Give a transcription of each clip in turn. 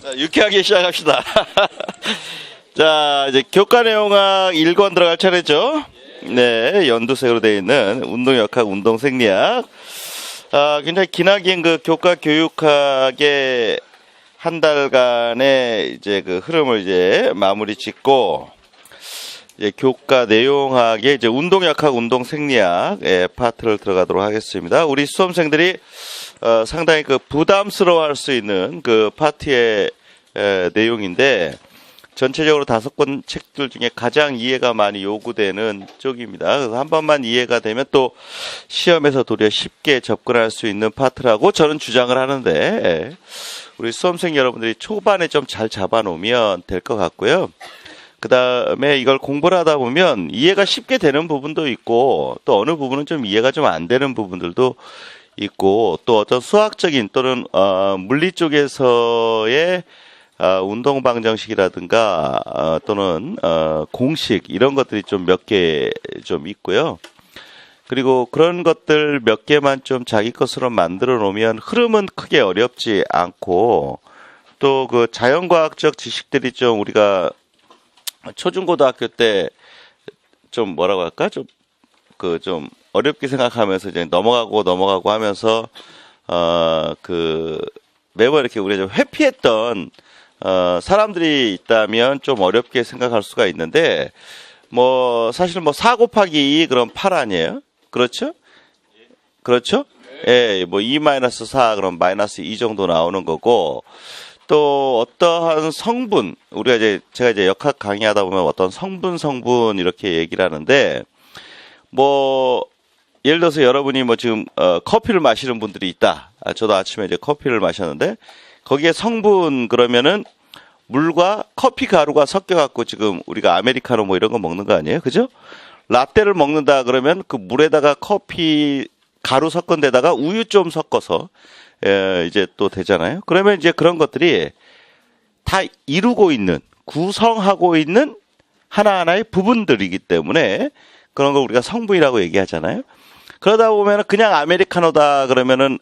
자, 유쾌하게 시작합시다. 자, 이제 교과 내용학 1권 들어갈 차례죠. 네, 연두색으로 되어 있는 운동역학, 운동생리학. 굉장히 기나긴 그 교과 교육학의 한 달간의 이제 그 흐름을 이제 마무리 짓고, 이제 교과 내용학의 이제 운동역학, 운동생리학의 파트를 들어가도록 하겠습니다. 우리 수험생들이 상당히 그 부담스러워할 수 있는 그 파트의 내용인데, 전체적으로 5권 책들 중에 가장 이해가 많이 요구되는 쪽입니다. 그래서 한 번만 이해가 되면 또 시험에서 도리어 쉽게 접근할 수 있는 파트라고 저는 주장을 하는데, 우리 수험생 여러분들이 초반에 좀 잘 잡아놓으면 될 것 같고요. 그 다음에 이걸 공부를 하다 보면 이해가 쉽게 되는 부분도 있고, 또 어느 부분은 좀 이해가 좀 안 되는 부분들도 있고, 또 어떤 수학적인 또는 물리 쪽에서의 운동 방정식이라든가 또는 공식 이런 것들이 좀 몇 개 좀 있고요. 그리고 그런 것들 몇 개만 좀 자기 것으로 만들어 놓으면 흐름은 크게 어렵지 않고, 또 그 자연과학적 지식들이 좀 우리가 초중고등학교 때 좀 뭐라고 할까? 좀 어렵게 생각하면서 이제 넘어가고 하면서, 매번 이렇게 우리가 좀 회피했던, 사람들이 있다면 좀 어렵게 생각할 수가 있는데, 사실 4 곱하기 2 그럼 8 아니에요? 그렇죠? 그렇죠? 예, 2-4 그럼 -2 정도 나오는 거고, 또 어떠한 성분, 제가 이제 역학 강의하다 보면 어떤 성분 이렇게 얘기를 하는데, 예를 들어서 여러분이 지금 커피를 마시는 분들이 있다. 저도 아침에 이제 커피를 마셨는데, 거기에 성분 그러면은 물과 커피 가루가 섞여갖고 지금 우리가 아메리카노 이런 거 먹는 거 아니에요? 그죠? 라떼를 먹는다 그러면 그 물에다가 커피 가루 섞은 데다가 우유 좀 섞어서 이제 또 되잖아요. 그러면 이제 그런 것들이 다 이루고 있는, 구성하고 있는 하나하나의 부분들이기 때문에 그런 걸 우리가 성분이라고 얘기하잖아요. 그러다 보면 그냥 아메리카노다 그러면은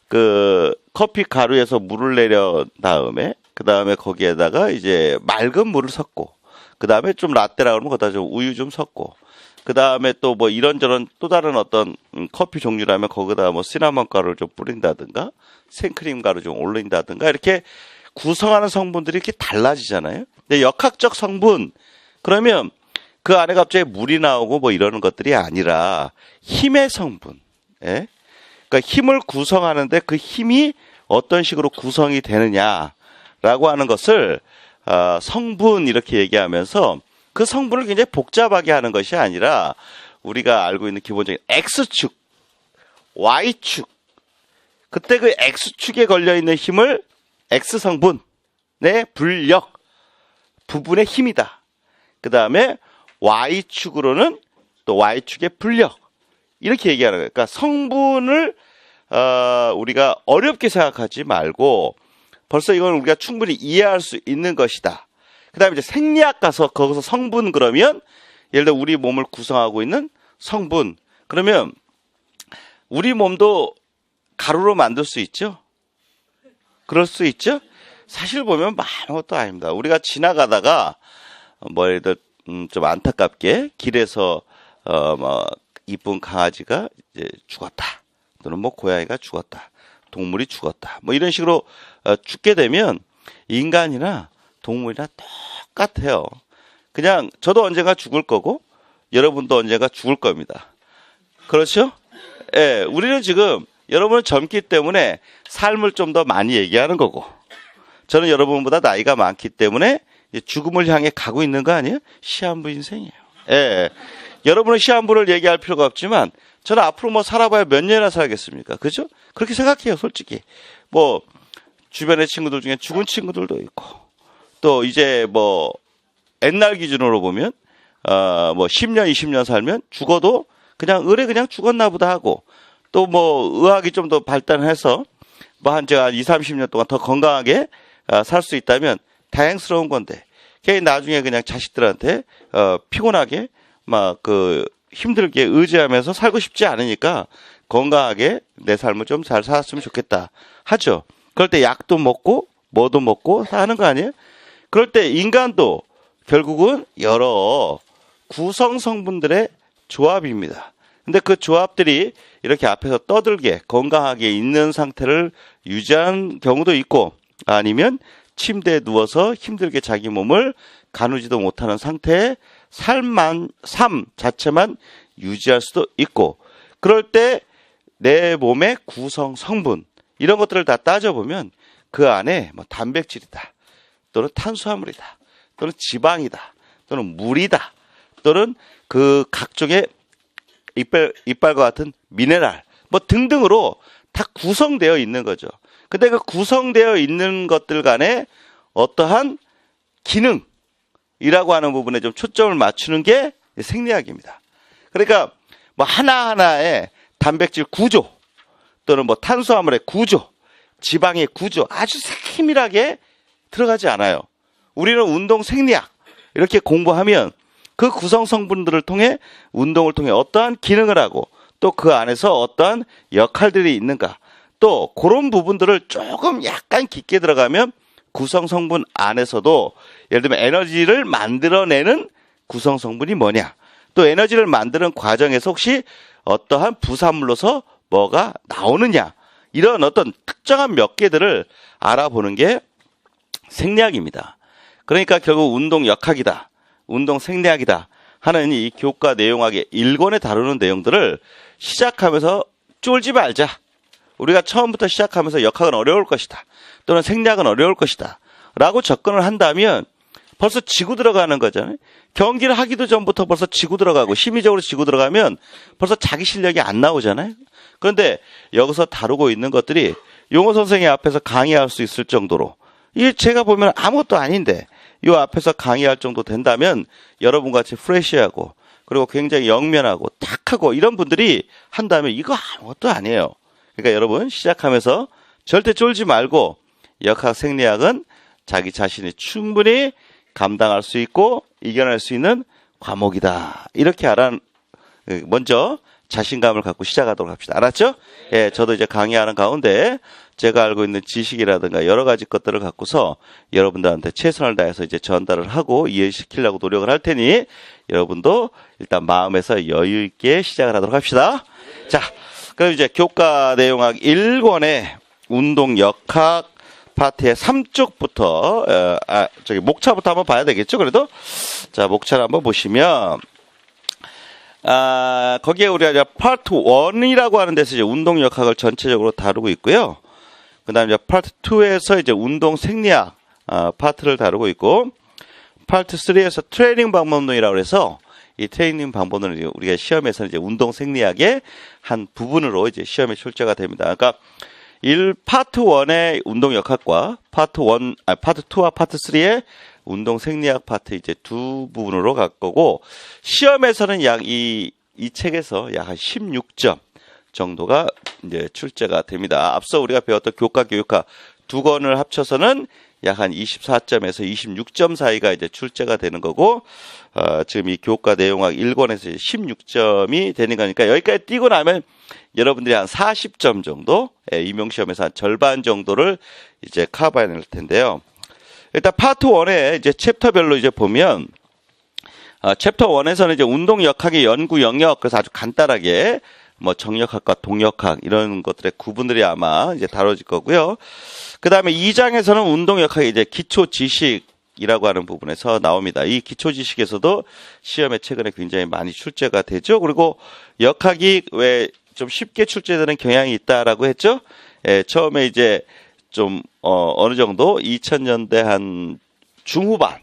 그 커피 가루에서 물을 내려 다음에 그 다음에 거기에다가 이제 맑은 물을 섞고, 그 다음에 좀 라떼라 그러면 거기다 좀 우유 좀 섞고, 그 다음에 또 이런저런 또 다른 어떤 커피 종류라면 거기다 시나몬 가루를 좀 뿌린다든가 생크림 가루 좀 올린다든가 이렇게 구성하는 성분들이 이렇게 달라지잖아요. 근데 역학적 성분 그러면 그 안에 갑자기 물이 나오고 이러는 것들이 아니라 힘의 성분. 예? 그러니까 힘을 구성하는데 그 힘이 어떤 식으로 구성이 되느냐라고 하는 것을 성분 이렇게 얘기하면서, 그 성분을 굉장히 복잡하게 하는 것이 아니라 우리가 알고 있는 기본적인 X축, Y축, 그때 그 X축에 걸려있는 힘을 X성분의 분력, 부분의 힘이다. 그 다음에 Y축으로는 또 Y축의 분력, 이렇게 얘기하는 거예요. 그러니까 성분을 우리가 어렵게 생각하지 말고 벌써 이건 우리가 충분히 이해할 수 있는 것이다. 그 다음에 이제 생리학 가서 거기서 성분 그러면 예를 들어 우리 몸을 구성하고 있는 성분, 그러면 우리 몸도 가루로 만들 수 있죠? 그럴 수 있죠? 사실 보면 아무것도 아닙니다. 우리가 지나가다가 예를 들어 좀 안타깝게 길에서 이쁜 강아지가 이제 죽었다, 또는 고양이가 죽었다, 동물이 죽었다, 이런 식으로 죽게 되면 인간이나 동물이나 똑같아요. 그냥 저도 언젠가 죽을 거고 여러분도 언젠가 죽을 겁니다. 그렇죠? 예, 우리는 지금 여러분은 젊기 때문에 삶을 좀 더 많이 얘기하는 거고, 저는 여러분보다 나이가 많기 때문에 죽음을 향해 가고 있는 거 아니에요? 시한부 인생이에요. 예. 여러분은 시한부를 얘기할 필요가 없지만 저는 앞으로 살아봐야 몇 년이나 살겠습니까? 그죠? 그렇게 생각해요, 솔직히. 주변의 친구들 중에 죽은 친구들도 있고, 또 이제 옛날 기준으로 보면 10년, 20년 살면 죽어도 그냥 그냥 죽었나 보다 하고, 또 의학이 좀 더 발달해서 한 20-30년 동안 더 건강하게 살 수 있다면 다행스러운 건데, 걔 나중에 그냥 자식들한테 피곤하게 힘들게 의지하면서 살고 싶지 않으니까 건강하게 내 삶을 좀 잘 살았으면 좋겠다 하죠. 그럴 때 약도 먹고 뭐도 먹고 다 하는 거 아니에요? 그럴 때 인간도 결국은 여러 구성 성분들의 조합입니다. 근데 그 조합들이 이렇게 앞에서 떠들게 건강하게 있는 상태를 유지한 경우도 있고, 아니면 침대에 누워서 힘들게 자기 몸을 가누지도 못하는 상태의 삶 자체만 유지할 수도 있고, 그럴 때 내 몸의 구성 성분 이런 것들을 다 따져보면 그 안에 뭐 단백질이다, 또는 탄수화물이다, 또는 지방이다, 또는 물이다, 또는 그 각종의 이빨과 같은 미네랄 뭐 등등으로 다 구성되어 있는 거죠. 근데 그 구성되어 있는 것들 간에 어떠한 기능이라고 하는 부분에 좀 초점을 맞추는 게 생리학입니다. 그러니까 뭐 하나하나의 단백질 구조, 또는 뭐 탄수화물의 구조, 지방의 구조 아주 세밀하게 들어가지 않아요. 우리는 운동 생리학 이렇게 공부하면 그 구성 성분들을 통해 운동을 통해 어떠한 기능을 하고, 또 그 안에서 어떠한 역할들이 있는가, 또 그런 부분들을 조금 약간 깊게 들어가면 구성 성분 안에서도 예를 들면 에너지를 만들어내는 구성 성분이 뭐냐, 또 에너지를 만드는 과정에서 혹시 어떠한 부산물로서 뭐가 나오느냐, 이런 어떤 특정한 몇 개들을 알아보는 게 생리학입니다. 그러니까 결국 운동 역학이다, 운동 생리학이다 하는 이 교과 내용학의 1권에 다루는 내용들을 시작하면서 쫄지 말자. 우리가 처음부터 시작하면서 역학은 어려울 것이다, 또는 생리학은 어려울 것이다 라고 접근을 한다면 벌써 지고 들어가는 거잖아요. 경기를 하기도 전부터 벌써 지고 들어가고 심리적으로 지고 들어가면 벌써 자기 실력이 안 나오잖아요. 그런데 여기서 다루고 있는 것들이 용어 선생님 앞에서 강의할 수 있을 정도로, 이게 제가 보면 아무것도 아닌데 이 앞에서 강의할 정도 된다면 여러분 같이 프레시하고 그리고 굉장히 영면하고 탁하고 이런 분들이 한다면 이거 아무것도 아니에요. 그러니까 여러분 시작하면서 절대 쫄지 말고, 역학 생리학은 자기 자신이 충분히 감당할 수 있고 이겨낼 수 있는 과목이다, 이렇게 먼저 자신감을 갖고 시작하도록 합시다. 알았죠? 예, 저도 이제 강의하는 가운데 제가 알고 있는 지식이라든가 여러 가지 것들을 갖고서 여러분들한테 최선을 다해서 이제 전달을 하고 이해시키려고 노력을 할 테니 여러분도 일단 마음에서 여유 있게 시작을 하도록 합시다. 자, 그럼 이제 교과 내용학 1권의 운동 역학 파트의 3쪽부터 목차부터 한번 봐야 되겠죠? 그래도 자, 목차를 한번 보시면 거기에 우리가 이제 파트 1이라고 하는 데서 이제 운동 역학을 전체적으로 다루고 있고요. 그다음에 이제 파트 2에서 이제 운동 생리학 파트를 다루고 있고, 파트 3에서 트레이닝 방법론이라고 해서 이 트레이닝 방법론은 우리가 시험에서는 이제 운동 생리학의 한 부분으로 이제 시험에 출제가 됩니다. 그러니까 파트 1의 운동 역학과 파트 2와 파트 3의 운동 생리학 파트 이제 두 부분으로 갈 거고, 시험에서는 이 책에서 약 한 16점 정도가 이제 출제가 됩니다. 앞서 우리가 배웠던 교과 교육학 두 권을 합쳐서는 약 한 24점에서 26점 사이가 이제 출제가 되는 거고, 지금 이 교과 내용학 1권에서 16점이 되는 거니까 여기까지 띄고 나면 여러분들이 한 40점 정도, 임용시험에서 한 절반 정도를 이제 커버해낼 텐데요. 일단 파트 1에 이제 챕터별로 이제 보면, 챕터 1에서는 이제 운동 역학의 연구 영역, 그래서 아주 간단하게 뭐 정역학과 동역학 이런 것들의 구분들이 아마 이제 다뤄질 거고요. 그 다음에 2장에서는 운동 역학의 이제 기초 지식이라고 하는 부분에서 나옵니다. 이 기초 지식에서도 시험에 최근에 굉장히 많이 출제가 되죠. 그리고 역학이 왜 좀 쉽게 출제되는 경향이 있다라고 했죠. 처음에 이제 좀 어느 정도 2000년대 한 중후반,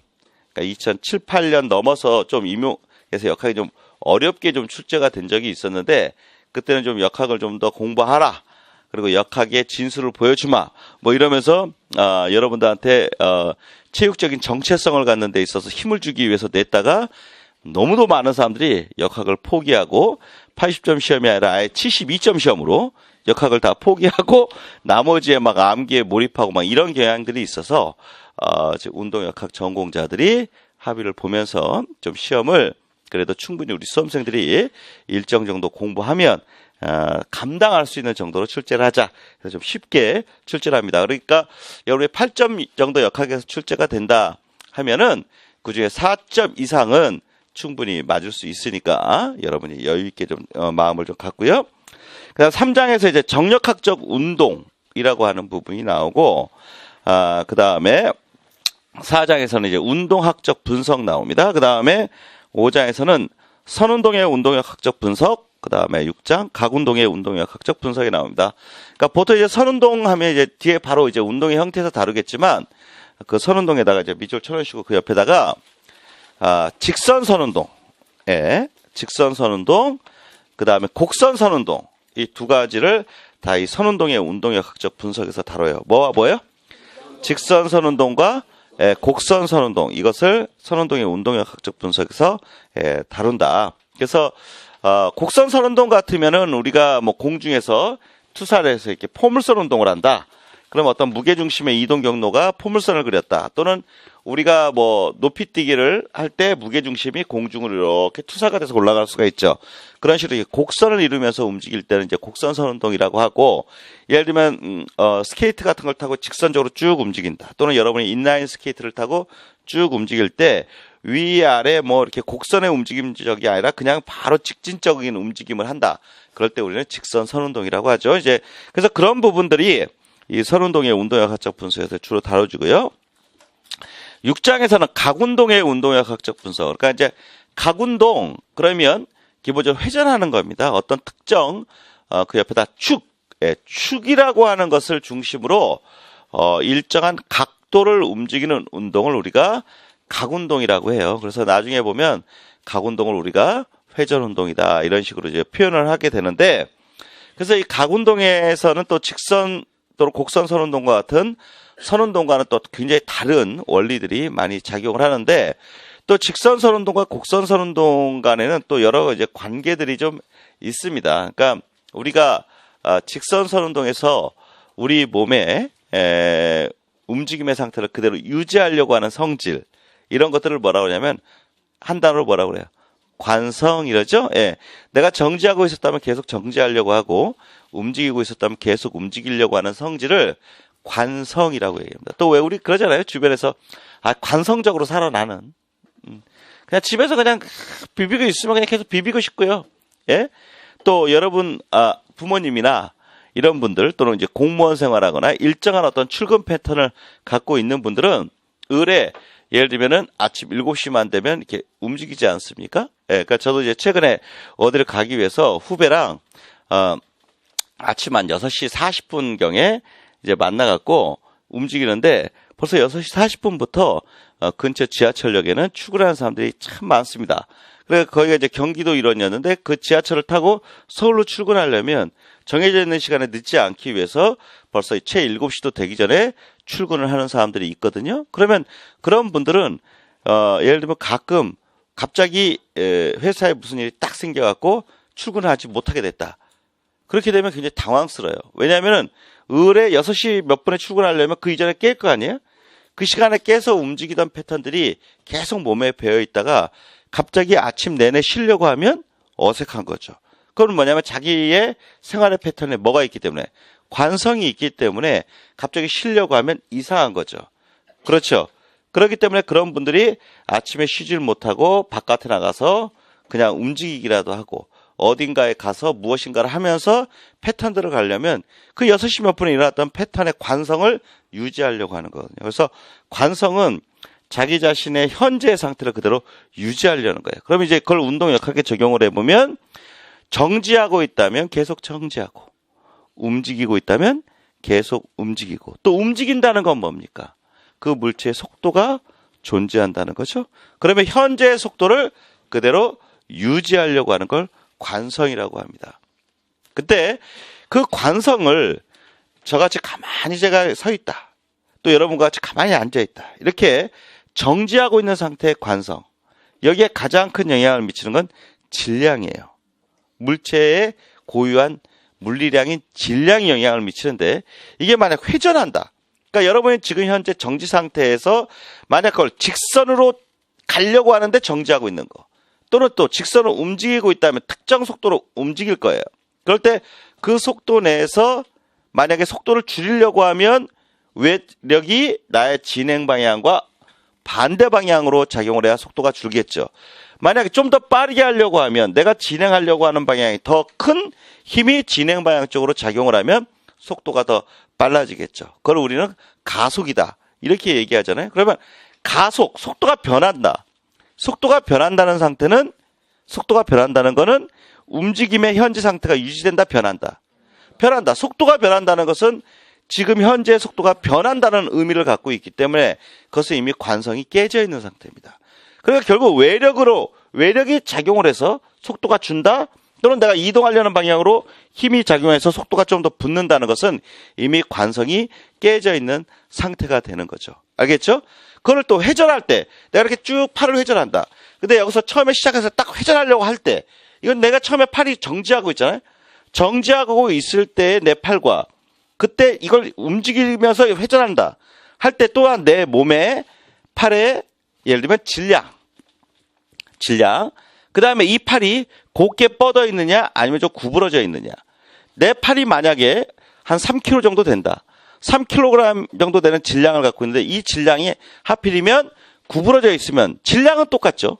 그러니까 2007, 8년 넘어서 좀 임용해서 역학이 좀 어렵게 좀 출제가 된 적이 있었는데, 그때는 좀 역학을 좀 더 공부하라, 그리고 역학의 진수를 보여주마, 뭐 이러면서 여러분들한테 체육적인 정체성을 갖는 데 있어서 힘을 주기 위해서 냈다가 너무도 많은 사람들이 역학을 포기하고 80점 시험이 아니라 아예 72점 시험으로 역학을 다 포기하고 나머지에 막 암기에 몰입하고 막 이런 경향들이 있어서 운동 역학 전공자들이 합의를 보면서 좀 시험을 그래도 충분히 우리 수험생들이 일정 정도 공부하면 감당할 수 있는 정도로 출제를 하자. 그래서 좀 쉽게 출제를 합니다. 그러니까 여러분이 8점 정도 역학에서 출제가 된다 하면은 그중에 4점 이상은 충분히 맞을 수 있으니까 여러분이 여유 있게 좀 마음을 좀 갖고요. 그다음 3장에서 이제 정력학적 운동이라고 하는 부분이 나오고, 그다음에 4장에서는 이제 운동학적 분석 나옵니다. 그다음에 5장에서는 선운동의 운동학적 분석, 그다음에 6장 각운동의 운동학적 분석이 나옵니다. 그러니까 보통 이제 선운동 하면 이제 뒤에 바로 이제 운동의 형태에서 다루겠지만, 그 선운동에다가 이제 밑줄 쳐놓으시고 그 옆에다가 직선 선운동, 직선 선운동, 그 다음에 곡선 선운동, 이 두 가지를 다 이 선운동의 운동학적 분석에서 다뤄요. 뭐와 뭐예요? 직선 선운동과 곡선 선운동, 이것을 선운동의 운동학적 분석에서 다룬다. 그래서 곡선 선운동 같으면은 우리가 뭐 공중에서 투사를 해서 이렇게 포물선 운동을 한다. 그럼 어떤 무게중심의 이동 경로가 포물선을 그렸다. 또는 우리가 뭐 높이뛰기를 할 때 무게중심이 공중으로 이렇게 투사가 돼서 올라갈 수가 있죠. 그런 식으로 곡선을 이루면서 움직일 때는 이제 곡선선 운동이라고 하고, 예를 들면 스케이트 같은 걸 타고 직선적으로 쭉 움직인다. 또는 여러분이 인라인 스케이트를 타고 쭉 움직일 때 위아래 뭐 이렇게 곡선의 움직임적이 아니라 그냥 바로 직진적인 움직임을 한다. 그럴 때 우리는 직선선 운동이라고 하죠. 이제 그래서 그런 부분들이 이 선운동의 운동학적 분석에서 주로 다뤄지고요. 6장에서는 각운동의 운동학적 분석. 그러니까 이제 각운동 그러면 기본적으로 회전하는 겁니다. 어떤 특정 그 옆에다 축이라고 하는 것을 중심으로 일정한 각도를 움직이는 운동을 우리가 각운동이라고 해요. 그래서 나중에 보면 각운동을 우리가 회전운동이다 이런 식으로 이제 표현을 하게 되는데, 그래서 이 각운동에서는 또 직선 또는 곡선 선운동과 같은 선운동과는 또 굉장히 다른 원리들이 많이 작용을 하는데, 또 직선 선운동과 곡선 선운동 간에는 또 여러 이제 관계들이 좀 있습니다. 그러니까 우리가 직선 선운동에서 우리 몸의 움직임의 상태를 그대로 유지하려고 하는 성질, 이런 것들을 뭐라고 하냐면 한 단어로 뭐라고 그래요? 관성이라죠? 예. 내가 정지하고 있었다면 계속 정지하려고 하고, 움직이고 있었다면 계속 움직이려고 하는 성질을 관성이라고 얘기합니다. 또 왜 우리 그러잖아요. 주변에서 관성적으로 살아 나는. 그냥 집에서 그냥 비비고 있으면 그냥 계속 비비고 싶고요. 예? 또 여러분 부모님이나 이런 분들, 또는 이제 공무원 생활하거나 일정한 어떤 출근 패턴을 갖고 있는 분들은 을에 예를 들면은 아침 7시만 되면 이렇게 움직이지 않습니까? 예, 그러니까 저도 이제 최근에 어디를 가기 위해서 후배랑 아침 한 6시 40분경에 이제 만나갖고 움직이는데, 벌써 6시 40분부터 근처 지하철역에는 출근하는 사람들이 참 많습니다. 그래서 거기가 이제 경기도 일원이었는데, 그 지하철을 타고 서울로 출근하려면 정해져 있는 시간에 늦지 않기 위해서 벌써 채 7시도 되기 전에 출근을 하는 사람들이 있거든요. 그러면 그런 분들은 예를 들면 갑자기 회사에 무슨 일이 딱 생겨갖고 출근을 하지 못하게 됐다. 그렇게 되면 굉장히 당황스러워요. 왜냐하면은 을에 6시 몇 분에 출근하려면 그 이전에 깰 거 아니에요? 그 시간에 깨서 움직이던 패턴들이 계속 몸에 배어 있다가 갑자기 아침 내내 쉬려고 하면 어색한 거죠. 그건 뭐냐면 자기의 생활의 패턴에 뭐가 있기 때문에, 관성이 있기 때문에 갑자기 쉬려고 하면 이상한 거죠. 그렇죠. 그렇기 때문에 그런 분들이 아침에 쉬질 못하고 바깥에 나가서 그냥 움직이기라도 하고 어딘가에 가서 무엇인가를 하면서 패턴들을 가려면 그 6시 몇 분에 일어났던 패턴의 관성을 유지하려고 하는 거거든요. 그래서 관성은 자기 자신의 현재의 상태를 그대로 유지하려는 거예요. 그럼 이제 그걸 운동역학에 적용을 해보면, 정지하고 있다면 계속 정지하고, 움직이고 있다면 계속 움직이고, 또 움직인다는 건 뭡니까? 그 물체의 속도가 존재한다는 거죠. 그러면 현재의 속도를 그대로 유지하려고 하는 걸 관성이라고 합니다. 그때 그 관성을 저같이 가만히 제가 서 있다, 또 여러분과 같이 가만히 앉아 있다, 이렇게 정지하고 있는 상태의 관성, 여기에 가장 큰 영향을 미치는 건 질량이에요. 물체의 고유한 물리량인 질량이 영향을 미치는데, 이게 만약 회전한다, 그러니까 여러분이 지금 현재 정지 상태에서 만약 그걸 직선으로 가려고 하는데 정지하고 있는 거, 또는 또 직선으로 움직이고 있다면 특정 속도로 움직일 거예요. 그럴 때 그 속도 내에서 만약에 속도를 줄이려고 하면 외력이 나의 진행 방향과 반대 방향으로 작용을 해야 속도가 줄겠죠. 만약에 좀 더 빠르게 하려고 하면 내가 진행하려고 하는 방향이 더 큰 힘이 진행 방향 쪽으로 작용을 하면 속도가 더 빨라지겠죠. 그걸 우리는 가속이다 이렇게 얘기하잖아요. 그러면 가속, 속도가 변한다. 속도가 변한다는 상태는 속도가 변한다는 거는 움직임의 현재 상태가 유지된다, 변한다. 변한다. 속도가 변한다는 것은 지금 현재 속도가 변한다는 의미를 갖고 있기 때문에 그것은 이미 관성이 깨져 있는 상태입니다. 그러니까 결국 외력이 작용을 해서 속도가 준다, 또는 내가 이동하려는 방향으로 힘이 작용해서 속도가 좀 더 붙는다는 것은 이미 관성이 깨져 있는 상태가 되는 거죠. 알겠죠? 그걸 또 회전할 때 내가 이렇게 쭉 팔을 회전한다. 근데 여기서 처음에 시작해서 딱 회전하려고 할 때 이건 내가 처음에 팔이 정지하고 있잖아요. 정지하고 있을 때의 내 팔과 그때 이걸 움직이면서 회전한다 할 때 또한 내 몸에 팔에 예를 들면 질량, 그 다음에 이 팔이 곧게 뻗어 있느냐 아니면 좀 구부러져 있느냐. 내 팔이 만약에 한 3kg 정도 된다. 3kg 정도 되는 질량을 갖고 있는데 이 질량이 하필이면 구부러져 있으면 질량은 똑같죠.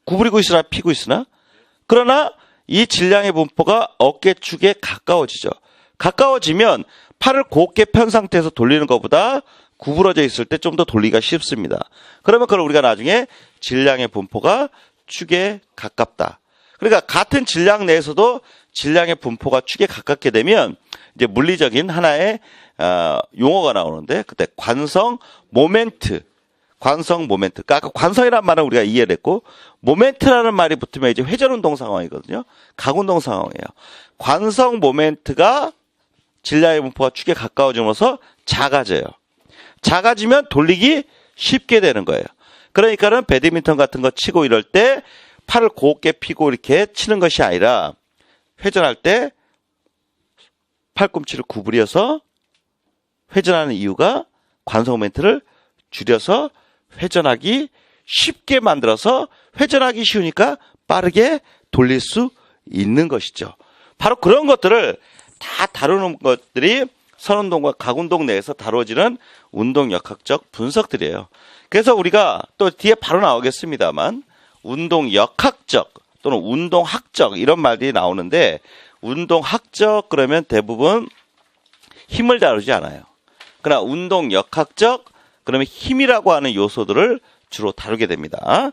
구부리고 있으나 피고 있으나. 그러나 이 질량의 분포가 어깨축에 가까워지죠. 가까워지면 팔을 곧게 편 상태에서 돌리는 것보다 구부러져 있을 때 좀 더 돌리기가 쉽습니다. 그러면 그걸 우리가 나중에 질량의 분포가 축에 가깝다. 그러니까 같은 질량 내에서도 질량의 분포가 축에 가깝게 되면 이제 물리적인 하나의 용어가 나오는데 그때 관성 모멘트. 그러니까 아까 관성이라는 말은 우리가 이해를 했고 모멘트라는 말이 붙으면 이제 회전운동 상황이거든요. 각운동 상황이에요. 관성 모멘트가 질량의 분포가 축에 가까워지면서 작아져요. 작아지면 돌리기 쉽게 되는 거예요. 그러니까는 배드민턴 같은 거 치고 이럴 때 팔을 곧게 펴고 이렇게 치는 것이 아니라 회전할 때 팔꿈치를 구부려서 회전하는 이유가 관성 모멘트를 줄여서 회전하기 쉽게 만들어서 회전하기 쉬우니까 빠르게 돌릴 수 있는 것이죠. 바로 그런 것들을 다 다루는 것들이 선운동과 각운동 내에서 다루어지는 운동역학적 분석들이에요. 그래서 우리가 또 뒤에 바로 나오겠습니다만 운동역학적 또는 운동학적 이런 말들이 나오는데 운동학적 그러면 대부분 힘을 다루지 않아요. 그러나 운동역학적 그러면 힘이라고 하는 요소들을 주로 다루게 됩니다.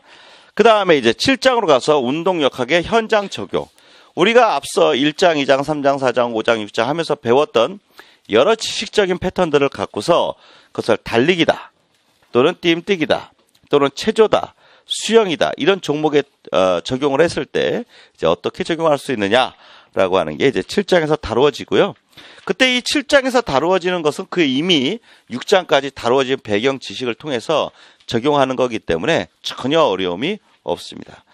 그 다음에 이제 7장으로 가서 운동역학의 현장 적용. 우리가 앞서 1장, 2장, 3장, 4장, 5장, 6장 하면서 배웠던 여러 지식적인 패턴들을 갖고서 그것을 달리기다, 또는 띄엄뛰기다, 또는 체조다, 수영이다 이런 종목에 적용을 했을 때 이제 어떻게 적용할 수 있느냐라고 하는 게 이제 7장에서 다루어지고요. 그때 이 7장에서 다루어지는 것은 그 이미 6장까지 다루어진 배경 지식을 통해서 적용하는 거기 때문에 전혀 어려움이 없습니다.